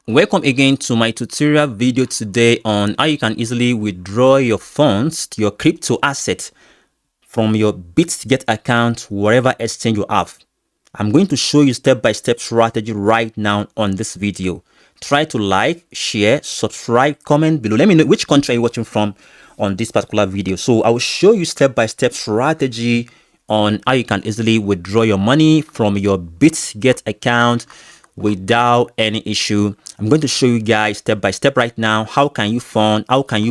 Welcome again to my tutorial video today on how you can easily withdraw your funds, your crypto asset from your Bitget account, wherever exchange you have. I'm going to show you step-by-step strategy right now on this video. Try to like, share, subscribe, comment below. Let me know which country you're watching from on this particular video. So I will show you step-by-step strategy on how you can easily withdraw your money from your Bitget account without any issue. I'm going to show you guys step by step right now. How can you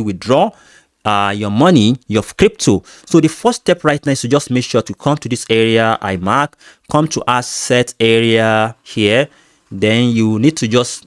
withdraw your money, your crypto? So the first step right now is to just make sure to come to this area I mark, come to asset area here. Then you need to just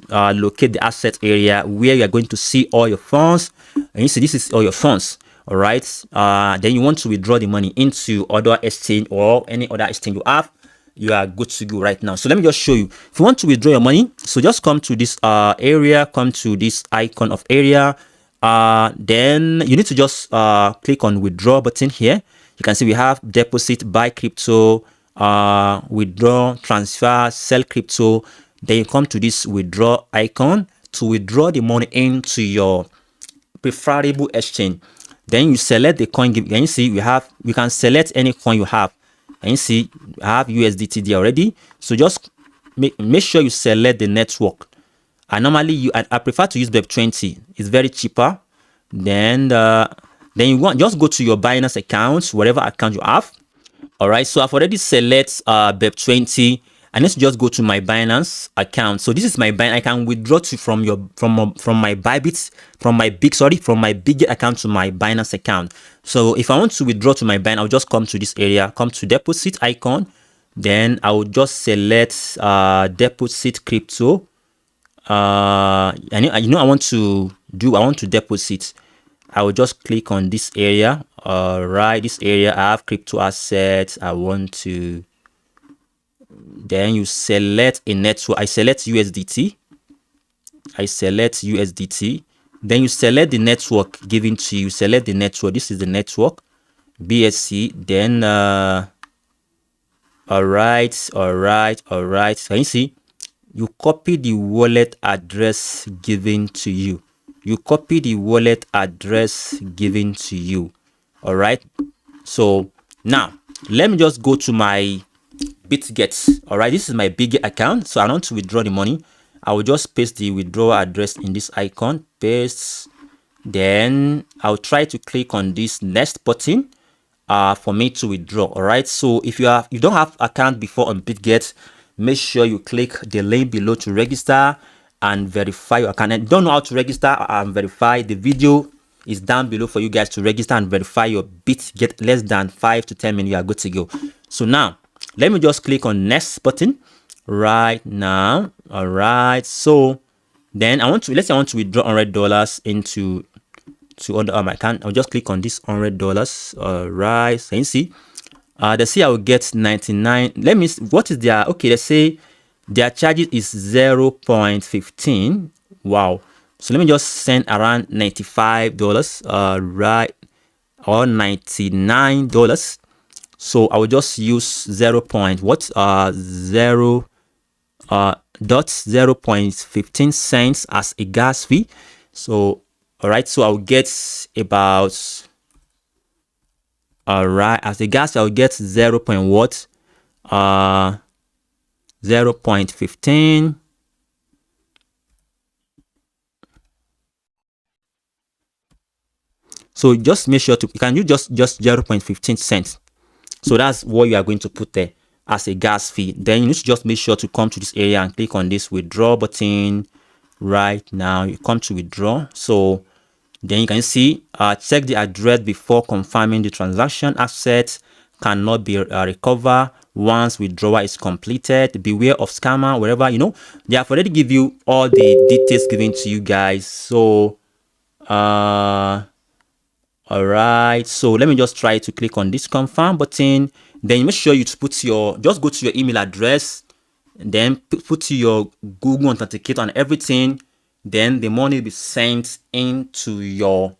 locate the asset area where you are going to see all your funds. And you see this is all your funds. All right. Then you want to withdraw the money into other exchange or any other exchange you have. You are good to go right now. So let me just show you. If you want to withdraw your money, so just come to this area, come to this icon of area. Then you need to just click on withdraw button here. You can see we have deposit, buy crypto, withdraw, transfer, sell crypto. Then you come to this withdraw icon to withdraw the money into your preferable exchange. Then you select the coin. Can you see we can select any coin you have. And you see I have USDT there already. So just make sure you select the network. And normally I prefer to use BEP20. It's very cheaper. Then you just go to your Binance account, whatever account you have. All right. So I've already select BEP20. I need to just go to my Binance account. So this is my Binance. I can withdraw from my Bitget account to my Binance account. So if I want to withdraw to my Binance, I'll just come to this area, come to deposit icon. Then I will just select deposit crypto. I want to deposit. I will just click on this area. All right, this area I have crypto assets. I want to. Then you select a network. I select USDT. Then you select the network given to you. Select the network. This is the network, BSC. Then all right. Can you see? You copy the wallet address given to you. All right. So now let me just go to my Bitget. All right, this is my Bitget account. So I want to withdraw the money. I will just paste the withdrawal address in this icon. Paste. Then I'll try to click on this next button for me to withdraw. All right. So if you don't have account before on Bitget, make sure you click the link below to register and verify your account. And don't know how to register and verify, the video is down below for you guys to register and verify your Bitget. Less than 5 to 10 minutes, you are good to go. So now let me just click on next button right now. All right. So then let's say I want to withdraw $100 into under my account. I'll just click on this $100. All right. So you see, they say I will get 99. Let me see, what is their, okay, let's say their charges is 0.15. Wow. So let me just send around $95, right, or $99. So I will just use 0.15 cents as a gas fee. So all right, so I'll get about, all right, as a gas I'll get 0.15. So just make sure to, can you just 0.15 cents. So that's what you are going to put there as a gas fee. Then you need to just make sure to come to this area and click on this withdraw button right now. You come to withdraw. So then you can see, check the address before confirming the transaction. Assets cannot be recovered once withdrawal is completed. Beware of scammer. Wherever, they have already give you all the details given to you guys. So all right, so let me just try to click on this confirm button. Then make sure you just go to your email address, then put your Google Authenticator and everything. Then the money will be sent into your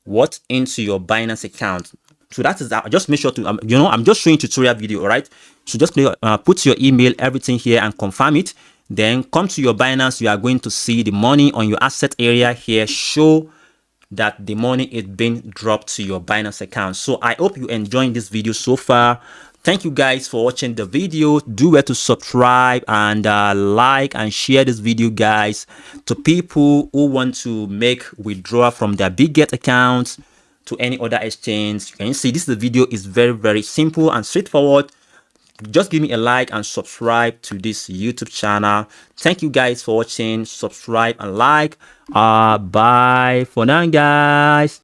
Binance account. So that is that. Just make sure to I'm just showing tutorial video. All right, so just put your email, everything here, and confirm it. Then come to your Binance. You are going to see the money on your asset area here show that the money is being dropped to your Binance account. So I hope you enjoying this video so far. Thank you guys for watching the video. Do well to subscribe and like and share this video, guys, to people who want to make withdrawal from their Bitget accounts to any other exchange. You can see this video is very simple and straightforward. Just give me a like and subscribe to this YouTube channel. Thank you guys for watching. Subscribe and like. Bye for now, guys.